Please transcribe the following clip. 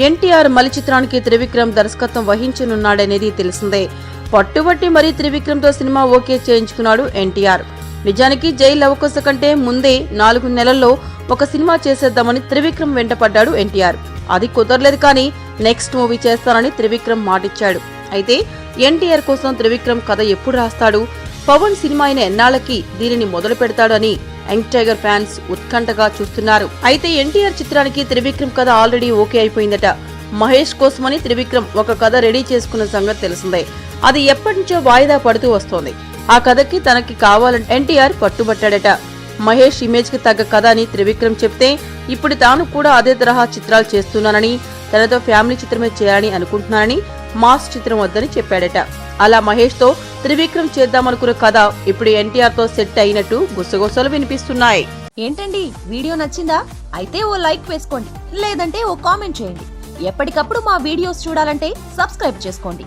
ఎన్టీఆర్ మలి చిత్రానికి త్రివిక్రమ్ దర్శకత్వం వహించనున్నాడనేది తెలిసిందే. పట్టుబట్టి మరీ త్రివిక్రమ్ తో సినిమా ఓకే చేయించుకున్నాడు ఎన్టీఆర్. నిజానికి జైలు అవకాశం కంటే ముందే 4 నెలల్లో ఒక సినిమా చేసేద్దామని త్రివిక్రమ్ వెంటపడ్డాడు ఎన్టీఆర్. అది కుదరలేదు, కానీ నెక్స్ట్ మూవీ చేస్తానని త్రివిక్రమ్ మాటిచ్చాడు. అయితే ఎన్టీఆర్ కోసం త్రివిక్రమ్ కథ ఎప్పుడు రాస్తాడు, పవన్ సినిమా అయిన ఎన్నాళ్ళకి దీనిని మొదలు పెడతాడు అని యంగ్ టైగర్ ఫ్యాన్స్ ఉత్కంఠగా చూస్తున్నారు. అయితే ఎన్టీఆర్ చిత్రానికి త్రివిక్రమ్ కథ ఆల్రెడీ ఓకే అయిపోయిందట. మహేష్ కోసమని త్రివిక్రమ్ ఒక కథ రెడీ చేసుకున్న సంగతి తెలిసిందే. అది ఎప్పటి నుంచో వాయిదా పడుతూ వస్తోంది. ఆ కథకి తనకి కావాలని ఎన్టీఆర్ పట్టుబట్టాడట. మహేష్ ఇమేజ్ కి తగ్గ కథ అని త్రివిక్రమ్ చెప్తే ఇప్పుడు తాను కూడా అదే తరహా చిత్రాలు చేస్తున్నానని, తనతో ఫ్యామిలీ చిత్రమే చేయాలని అనుకుంటున్నానని, మాస్ చిత్రం వద్దని చెప్పాడట. అలా మహేష్ తో త్రివిక్రమ్ చేద్దామనుకున్న కథ ఇప్పుడు ఎన్టీఆర్ తో సెట్ అయినట్టు గుసగుసలు వినిపిస్తున్నాయి. ఏంటండి, వీడియో నచ్చిందా? అయితే ఓ లైక్ వేసుకోండి, లేదంటే ఓ కామెంట్ చేయండి. ఎప్పటికప్పుడు మా వీడియోస్ చూడాలంటే సబ్స్క్రైబ్ చేసుకోండి.